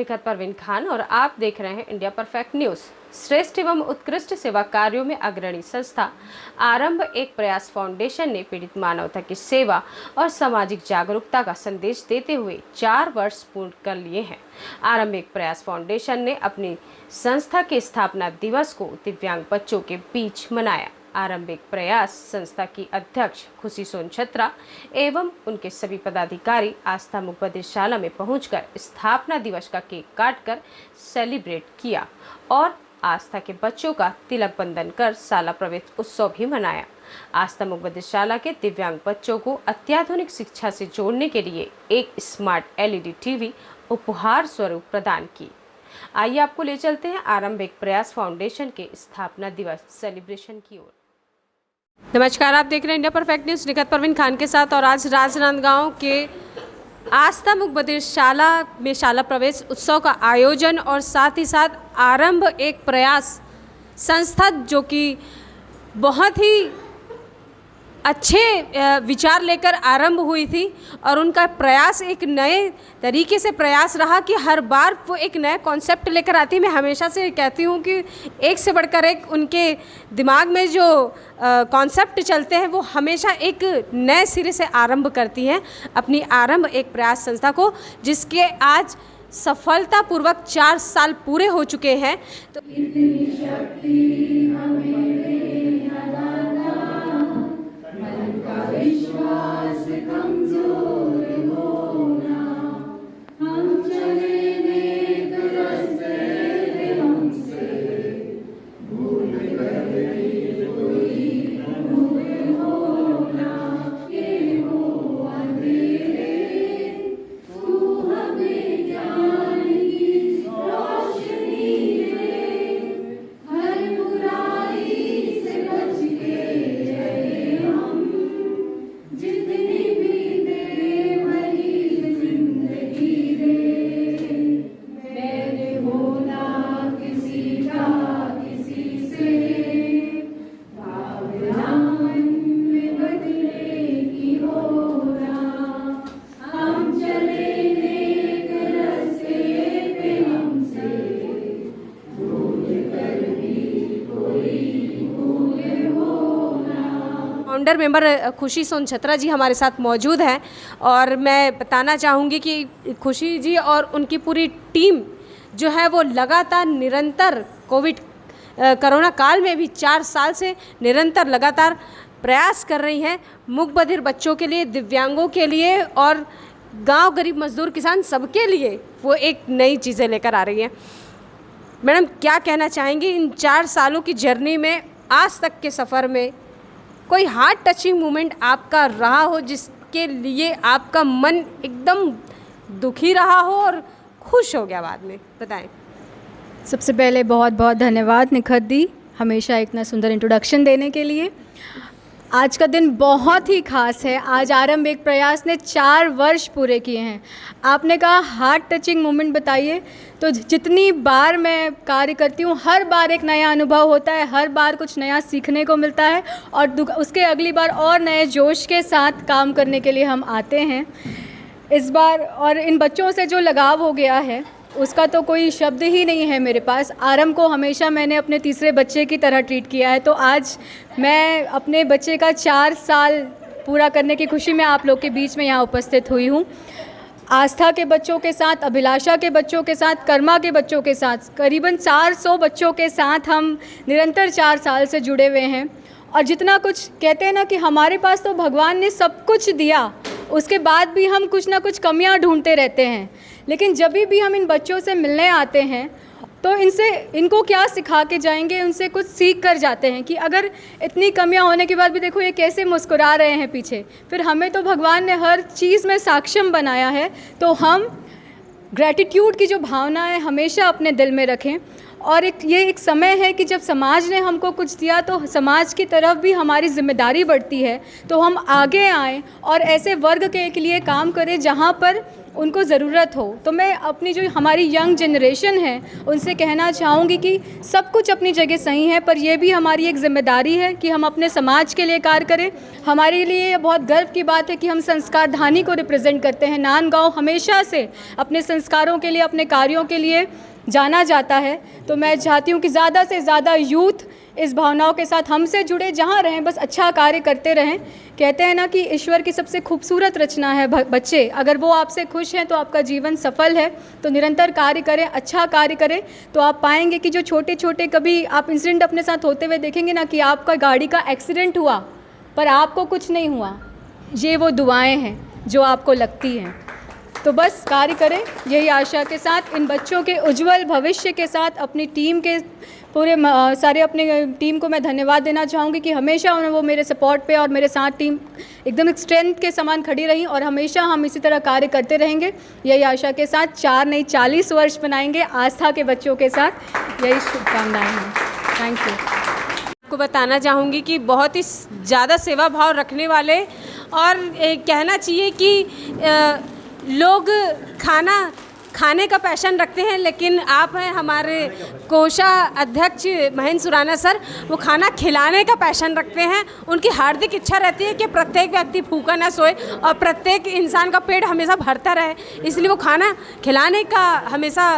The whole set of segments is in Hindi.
निखत परवीन खान और आप देख रहे हैं इंडिया परफेक्ट न्यूज। श्रेष्ठ एवं उत्कृष्ट सेवा कार्यों में अग्रणी संस्था आरंभ एक प्रयास फाउंडेशन ने पीड़ित मानवता की सेवा और सामाजिक जागरूकता का संदेश देते हुए 4 वर्ष पूर्ण कर लिए हैं। आरंभ एक प्रयास फाउंडेशन ने अपनी संस्था के स्थापना दिवस को दिव्यांग बच्चों के बीच मनाया। आरंभ एक प्रयास संस्था की अध्यक्ष खुशी सोनछत्रा एवं उनके सभी पदाधिकारी आस्था मुखबधिरशाला में पहुंचकर स्थापना दिवस का केक काटकर सेलिब्रेट किया और आस्था के बच्चों का तिलक बंधन कर शाला प्रवेश उत्सव भी मनाया। आस्था मुखबधिरशाला के दिव्यांग बच्चों को अत्याधुनिक शिक्षा से जोड़ने के लिए एक स्मार्ट LED टीवी उपहार स्वरूप प्रदान की। आइए आपको ले चलते हैं आरंभ एक प्रयास फाउंडेशन के स्थापना दिवस सेलिब्रेशन की ओर। नमस्कार, आप देख रहे हैं India perfect news Nikhat Parveen Khan के साथ। और आज राजनांदगांव के आस्था मुखबधिरशाला में शाला प्रवेश उत्सव का आयोजन और साथ ही साथ आरंभ एक प्रयास संस्था जो कि बहुत ही अच्छे विचार लेकर आरंभ हुई थी और उनका प्रयास एक नए तरीके से प्रयास रहा कि हर बार वो एक नया कॉन्सेप्ट लेकर आती है। मैं हमेशा से कहती हूँ कि एक से बढ़कर एक उनके दिमाग में जो कॉन्सेप्ट चलते हैं वो हमेशा एक नए सिरे से आरंभ करती हैं अपनी आरंभ एक प्रयास संस्था को, जिसके आज सफलतापूर्वक 4 साल पूरे हो चुके हैं। तो इतनी शक्ति हमें विश्वास कमजोर होना, हम चले नेक रास्ते पे हमसे भूल कर कोई भूल होना, ये हो अंधेरे तू हमें ज्ञान की रोशनी दे, हर बुराई से बच के रहे हम, जितनी भी दे भरी जिंदगी दे, मैंने होना किसी का किसी से, भावना मन में बदले की होना, हम चले नेक रास्ते पे हमसे भूल कर भी कोई भूल होना। फाउंडर मेंबर खुशी सोनछत्रा जी हमारे साथ मौजूद हैं और मैं बताना चाहूँगी कि खुशी जी और उनकी पूरी टीम जो है वो लगातार निरंतर कोरोना काल में भी 4 साल से निरंतर लगातार प्रयास कर रही हैं मुखबधिर बच्चों के लिए, दिव्यांगों के लिए और गांव गरीब मजदूर किसान सबके लिए वो एक नई चीज़ें लेकर आ रही हैं। मैडम, क्या कहना चाहेंगी इन 4 सालों की जर्नी में, आज तक के सफ़र में कोई हार्ट टचिंग मोमेंट आपका रहा हो जिसके लिए आपका मन एकदम दुखी रहा हो और खुश हो गया बाद में, बताएं। सबसे पहले बहुत बहुत धन्यवाद निखत दी, हमेशा इतना सुंदर इंट्रोडक्शन देने के लिए। आज का दिन बहुत ही खास है। आज आरंभ एक प्रयास ने 4 वर्ष पूरे किए हैं। आपने कहा हार्ट टचिंग मोमेंट बताइए, तो जितनी बार मैं कार्य करती हूँ हर बार एक नया अनुभव होता है, हर बार कुछ नया सीखने को मिलता है और उसके अगली बार और नए जोश के साथ काम करने के लिए हम आते हैं इस बार। और इन बच्चों से जो लगाव हो गया है उसका तो कोई शब्द ही नहीं है मेरे पास। आरंभ को हमेशा मैंने अपने तीसरे बच्चे की तरह ट्रीट किया है, तो आज मैं अपने बच्चे का 4 साल पूरा करने की खुशी में आप लोग के बीच में यहाँ उपस्थित हुई हूँ। आस्था के बच्चों के साथ, अभिलाषा के बच्चों के साथ, कर्मा के बच्चों के साथ, करीबन 400 बच्चों के साथ हम निरंतर 4 साल से जुड़े हुए हैं। और जितना कुछ कहते हैं ना कि हमारे पास तो भगवान ने सब कुछ दिया, उसके बाद भी हम कुछ ना कुछ कमियां ढूंढते रहते हैं। लेकिन जब भी हम इन बच्चों से मिलने आते हैं तो इनको क्या सिखा के जाएंगे, उनसे कुछ सीख कर जाते हैं कि अगर इतनी कमियां होने के बाद भी देखो ये कैसे मुस्कुरा रहे हैं पीछे, फिर हमें तो भगवान ने हर चीज़ में सक्षम बनाया है। तो हम ग्रैटिट्यूड की जो भावना है हमेशा अपने दिल में रखें। और ये एक समय है कि जब समाज ने हमको कुछ दिया तो समाज की तरफ भी हमारी जिम्मेदारी बढ़ती है, तो हम आगे आएँ और ऐसे वर्ग के लिए काम करें जहाँ पर उनको ज़रूरत हो। तो मैं अपनी जो हमारी यंग जनरेशन है उनसे कहना चाहूँगी कि सब कुछ अपनी जगह सही है, पर यह भी हमारी एक ज़िम्मेदारी है कि हम अपने समाज के लिए कार्य करें। हमारे लिए ये बहुत गर्व की बात है कि हम संस्कारधानी को रिप्रेजेंट करते हैं। नांदगांव हमेशा से अपने संस्कारों के लिए, अपने कार्यों के लिए जाना जाता है। तो मैं चाहती हूँ कि ज़्यादा से ज़्यादा यूथ इस भावनाओं के साथ हमसे जुड़े, जहाँ रहें बस अच्छा कार्य करते रहें। कहते हैं ना कि ईश्वर की सबसे खूबसूरत रचना है बच्चे, अगर वो आपसे खुश हैं तो आपका जीवन सफल है। तो निरंतर कार्य करें, अच्छा कार्य करें, तो आप पाएंगे कि जो छोटे छोटे कभी आप इंसिडेंट अपने साथ होते हुए देखेंगे ना कि आपका गाड़ी का एक्सीडेंट हुआ पर आपको कुछ नहीं हुआ, ये वो दुआएं हैं जो आपको लगती हैं। तो बस कार्य करें, यही आशा के साथ, इन बच्चों के उज्जवल भविष्य के साथ अपनी टीम के पूरे सारे अपने टीम को मैं धन्यवाद देना चाहूँगी कि हमेशा वो मेरे सपोर्ट पे और मेरे साथ टीम एकदम एक स्ट्रेंथ के समान खड़ी रही, और हमेशा हम इसी तरह कार्य करते रहेंगे। यही आशा के साथ 4 नहीं 40 वर्ष बनाएंगे आस्था के बच्चों के साथ, यही शुभकामनाएँ हैं। Thank you. आपको बताना चाहूँगी कि बहुत ही ज़्यादा सेवा भाव रखने वाले, और कहना चाहिए कि लोग खाने का पैशन रखते हैं, लेकिन आप हैं हमारे कोषा अध्यक्ष महेंद्र सुराना सर, वो खाना खिलाने का पैशन रखते हैं। उनकी हार्दिक इच्छा रहती है कि प्रत्येक व्यक्ति भूखा ना सोए और प्रत्येक इंसान का पेट हमेशा भरता रहे, इसलिए वो खाना खिलाने का हमेशा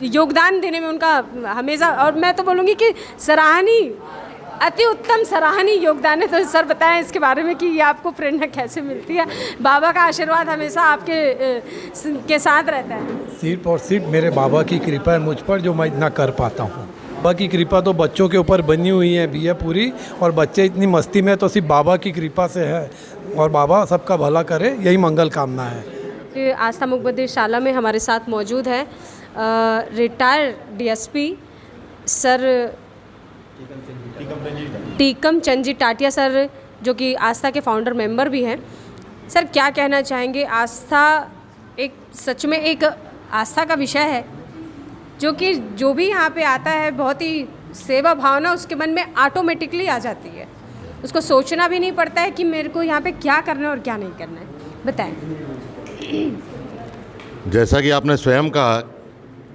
योगदान देने में उनका हमेशा, और मैं तो बोलूँगी कि सराहनीय, अति उत्तम सराहनीय योगदान है। तो सर बताएं इसके बारे में कि ये आपको प्रेरणा कैसे मिलती है? बाबा का आशीर्वाद हमेशा आपके साथ रहता है। सिर्फ और सिर्फ मेरे बाबा की कृपा है मुझ पर, जो मैं इतना कर पाता हूँ। बाबा की कृपा तो बच्चों के ऊपर बनी हुई है भी है पूरी, और बच्चे इतनी मस्ती में तो सिर्फ बाबा की कृपा से है, और बाबा सबका भला करे, यही मंगल कामना है। आस्था मुख बधिर शाला में हमारे साथ मौजूद है retired DSP sir Tikam Chand ji Tatia sir, जो कि आस्था के फाउंडर मेंबर भी हैं। सर क्या कहना चाहेंगे? आस्था एक सच में एक आस्था का विषय है, जो कि जो भी यहाँ पे आता है बहुत ही सेवा भावना उसके मन में ऑटोमेटिकली आ जाती है, उसको सोचना भी नहीं पड़ता है कि मेरे को यहाँ पे क्या करना है और क्या नहीं करना है। बताएं। जैसा कि आपने स्वयं कहा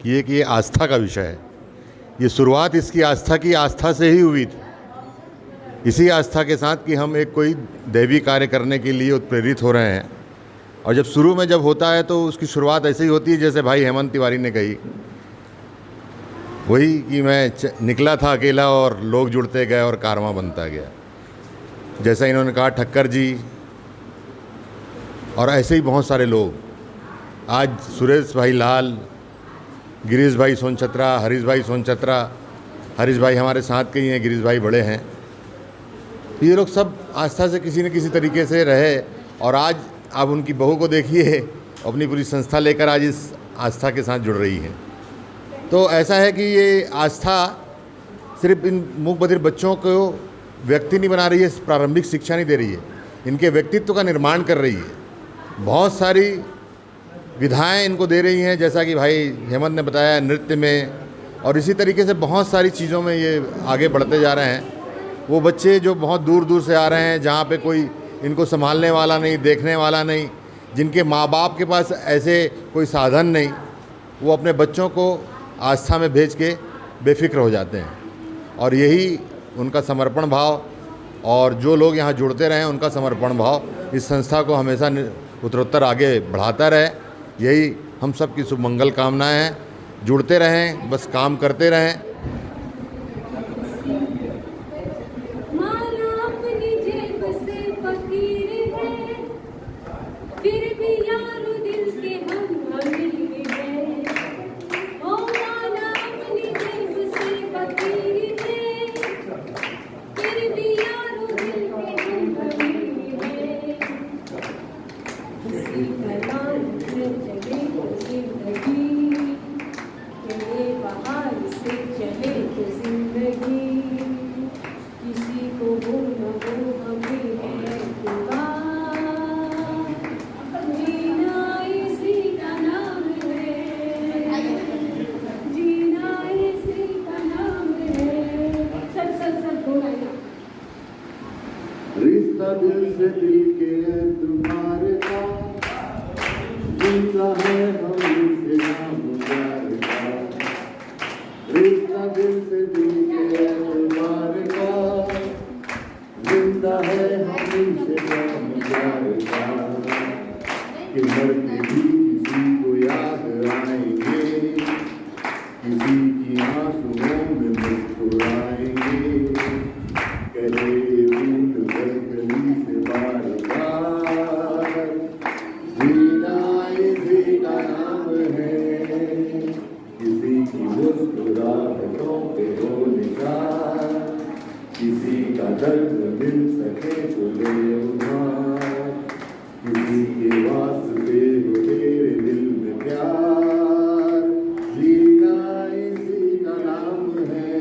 कि ये आस्था का विषय है, ये शुरुआत इसकी आस्था से ही हुई थी। इसी आस्था के साथ कि हम एक कोई दैवी कार्य करने के लिए उत्प्रेरित हो रहे हैं, और जब शुरू में जब होता है तो उसकी शुरुआत ऐसे ही होती है जैसे भाई हेमंत तिवारी ने कही, वही कि मैं निकला था अकेला और लोग जुड़ते गए और कारवां बनता गया। जैसा इन्होंने कहा ठक्कर जी, और ऐसे ही बहुत सारे लोग, आज सुरेश भाई लाल, गिरीश भाई सोनचत्रा, हरीश भाई सोनचत्रा, हरीश भाई हमारे साथ के ही हैं, गिरीश भाई बड़े हैं। ये लोग सब आस्था से किसी न किसी तरीके से रहे, और आज आप उनकी बहू को देखिए, अपनी पूरी संस्था लेकर आज इस आस्था के साथ जुड़ रही हैं। तो ऐसा है कि ये आस्था सिर्फ इन मूक बधिर बच्चों को व्यक्ति नहीं बना रही है, प्रारंभिक शिक्षा नहीं दे रही है, इनके व्यक्तित्व का निर्माण कर रही है। बहुत सारी विधाएं इनको दे रही हैं, जैसा कि भाई हेमंत ने बताया, नृत्य में, और इसी तरीके से बहुत सारी चीज़ों में ये आगे बढ़ते जा रहे हैं। वो बच्चे जो बहुत दूर दूर से आ रहे हैं, जहाँ पे कोई इनको संभालने वाला नहीं, देखने वाला नहीं, जिनके माँ बाप के पास ऐसे कोई साधन नहीं, वो अपने बच्चों को आस्था में भेज के बेफिक्र हो जाते हैं। और यही उनका समर्पण भाव, और जो लोग यहाँ जुड़ते रहें उनका समर्पण भाव इस संस्था को हमेशा उत्तरोत्तर आगे बढ़ाता रहे, यही हम सब की शुभ मंगल कामनाएँ हैं। जुड़ते रहें, बस काम करते रहें। बाहर से जिंदा है हमसे नाम प्यार का, रिश्ता दिल से दिल के एतबार का, जिंदा है हमसे नाम प्यार का, कि मर के भी किसी को याद आएंगे, किसी की आंसुओं में मुस्कुराएंगे, कहे बूंद भर गली से बार बार, जीना इसी का नाम है, किसी की मुस्कुराहटों पे हो निशान, किसी का दर्द मिल सके तो ले उधार, किसी के वास्ते हो तेरे दिल में प्यार, जीना इसी का नाम है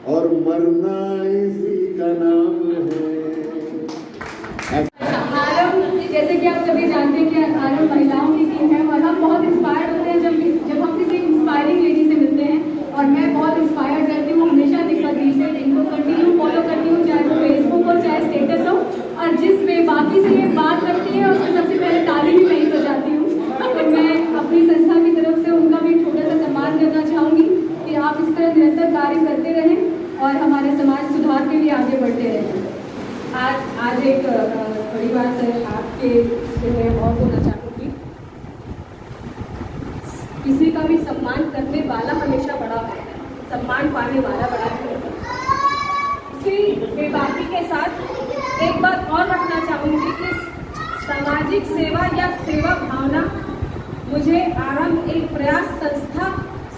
और मरना इसी का नाम है। आरंभ, जैसे कि आप सभी जानते हैं कि आरंभ महिलाओं की टीम है और हम बहुत इंस्पायर होते हैं जब हम किसी इंस्पायरिंग लेडी से मिलते हैं। और मैं बहुत इंस्पायर करती हूँ हमेशा निखत दी से, इनको कंटिन्यू फॉलो करती हूँ, चाहे वो फेसबुक हो चाहे स्टेटस हो, और जिस वे बाकी से ये बात रखती है उसको सबसे पहले ताली भी नहीं बजाती हूँ। तो मैं अपनी संस्था की तरफ से उनका भी छोटा सा सम्मान करना चाहूँगी कि आप इस तरह निरंतर कार्य करते रहें और हमारे समाज सुधार के लिए आगे बढ़ते रहें। आज एक बड़ी बात आपके से मैं और बोलना चाहूँगी, किसी का भी सम्मान करने वाला हमेशा बड़ा होता है, सम्मान पाने वाला बड़ा नहीं होता। इसी बेबाकी के साथ एक बात और रखना चाहूँगी कि सामाजिक सेवा या सेवा भावना मुझे आरंभ एक प्रयास संस्था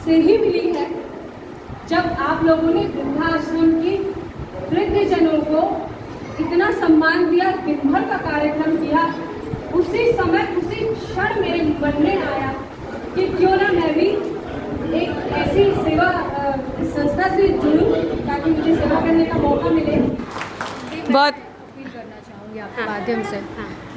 से ही मिली है। जब आप लोगों ने वृद्धाश्रम की वृद्धजनों को इतना सम्मान दिया, दिन भर का कार्यक्रम किया, उसी समय उसी क्षण मेरे मन में आया कि क्यों ना मैं भी एक ऐसी सेवा संस्था से जुड़ूं ताकि मुझे सेवा करने का मौका मिले। बहुत अपील करना चाहूँगी आपके माध्यम से,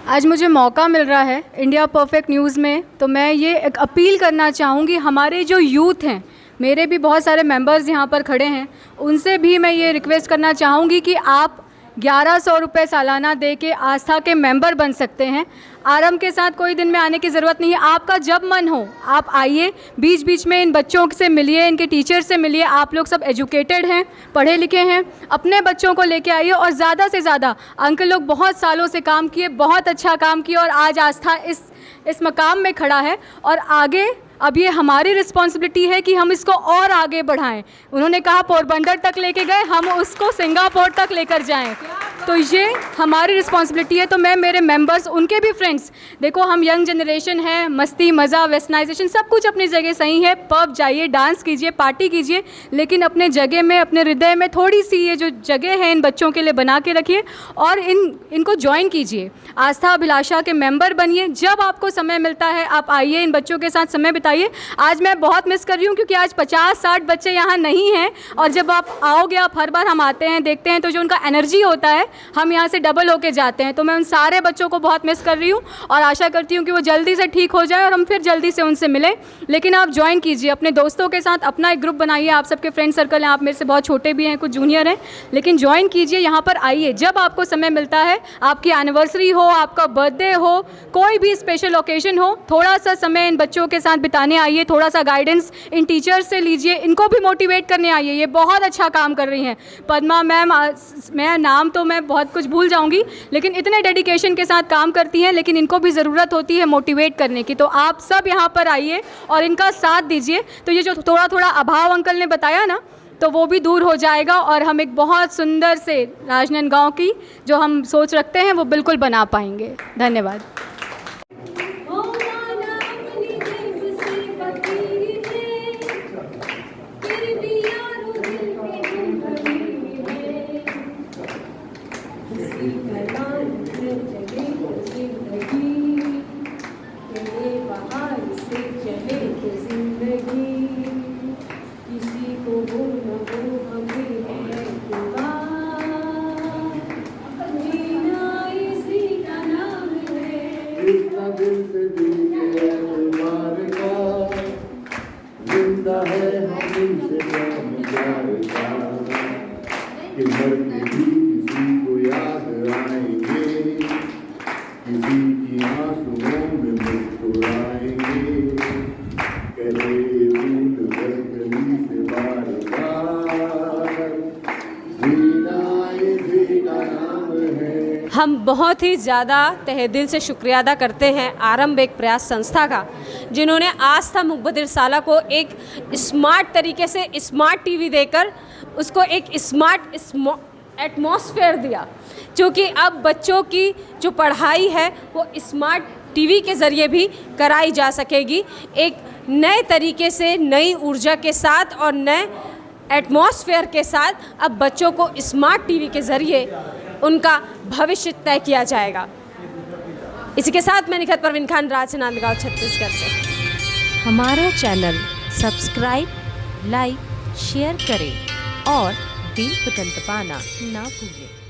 आज मुझे मौका मिल रहा है इंडिया परफेक्ट न्यूज़ में, तो मैं ये एक अपील करना चाहूँगी हमारे जो यूथ हैं, मेरे भी बहुत सारे मेंबर्स यहाँ पर खड़े हैं, उनसे भी मैं ये रिक्वेस्ट करना चाहूँगी कि आप 1100 रुपये सालाना दे के आस्था के मेंबर बन सकते हैं। आरंभ के साथ कोई दिन में आने की ज़रूरत नहीं है, आपका जब मन हो आप आइए, बीच बीच में इन बच्चों से मिलिए, इनके टीचर से मिलिए। आप लोग सब एजुकेटेड हैं, पढ़े लिखे हैं, अपने बच्चों को लेके आइए और ज़्यादा से ज़्यादा, अंकल लोग बहुत सालों से काम किए, बहुत अच्छा काम किया और आज आस्था इस मकाम में खड़ा है और आगे अब ये हमारी रिस्पॉन्सिबिलिटी है कि हम इसको और आगे बढ़ाएं। उन्होंने कहा पोरबंदर तक लेके गए, हम उसको सिंगापुर तक लेकर जाएं, तो ये हमारी रिस्पॉन्सिबिलिटी है। तो मैं मेरे मेंबर्स, उनके भी फ्रेंड्स, देखो हम यंग जनरेशन है, मस्ती मज़ा वेस्टर्नाइजेशन सब कुछ अपनी जगह सही है, पब जाइए, डांस कीजिए, पार्टी कीजिए, लेकिन अपने जगह में, अपने हृदय में थोड़ी सी ये जो जगह है इन बच्चों के लिए बना के रखिए और इनको ज्वाइन कीजिए, आस्था अभिलाषा के मेंबर बनिए। जब आपको समय मिलता है आप आइए, इन बच्चों के साथ समय बिताइए। आज मैं बहुत मिस कर रही हूँ क्योंकि आज 50-60 बच्चे यहाँ नहीं हैं और जब आप आओगे, आप हर बार हम आते हैं देखते हैं तो जो उनका एनर्जी होता है हम यहाँ से डबल होके जाते हैं। तो मैं उन सारे बच्चों को बहुत मिस कर रही हूँ और आशा करती हूँ कि वो जल्दी से ठीक हो जाए और हम फिर जल्दी से उनसे मिलें। लेकिन आप ज्वाइन कीजिए अपने दोस्तों के साथ, अपना एक ग्रुप बनाइए, आप सबके फ्रेंड सर्कल हैं, आप मेरे से बहुत छोटे भी हैं, कुछ जूनियर हैं, लेकिन ज्वाइन कीजिए, यहाँ पर आइए जब आपको समय मिलता है। आपकी एनिवर्सरी हो, आपका बर्थडे हो, कोई भी स्पेशल ओकेजन हो, थोड़ा सा समय इन बच्चों के साथ बिताने आइए, थोड़ा सा गाइडेंस इन टीचर्स से लीजिए, इनको भी मोटिवेट करने आइए। ये बहुत अच्छा काम कर रही हैं पद्मा मैम, मैं नाम तो मैं बहुत कुछ भूल जाऊंगी, लेकिन इतने डेडिकेशन के साथ काम करती हैं, लेकिन इनको भी ज़रूरत होती है मोटिवेट करने की। तो आप सब यहाँ पर आइए और इनका साथ दीजिए, तो ये जो थोड़ा थोड़ा अभाव अंकल ने बताया ना, तो वो भी दूर हो जाएगा और हम एक बहुत सुंदर से राजनांदगांव की जो हम सोच रखते हैं वो बिल्कुल बना पाएंगे। धन्यवाद। दिल से दिल के एतबार का, जिंदा है हमसे नाम प्यार का, कि मर के भी किसी को याद आएंगे, किसी की हम बहुत ही ज़्यादा तहे दिल से शुक्रिया अदा करते हैं आरंभ एक प्रयास संस्था का, जिन्होंने आस्था मुकबदिर साला को एक स्मार्ट तरीके से स्मार्ट टीवी देकर उसको एक स्मार्ट एटमॉस्फेयर दिया, क्योंकि अब बच्चों की जो पढ़ाई है वो स्मार्ट टीवी के ज़रिए भी कराई जा सकेगी, एक नए तरीके से नई ऊर्जा के साथ और नए एटमॉस्फेयर के साथ अब बच्चों को स्मार्ट टीवी के ज़रिए उनका भविष्य तय किया जाएगा। इसी के साथ मैं निखत परवीन खान, रांची नांदगांव, छत्तीसगढ़ से। हमारा चैनल सब्सक्राइब, लाइक, शेयर करें और बेल बटन दबाना ना भूलें।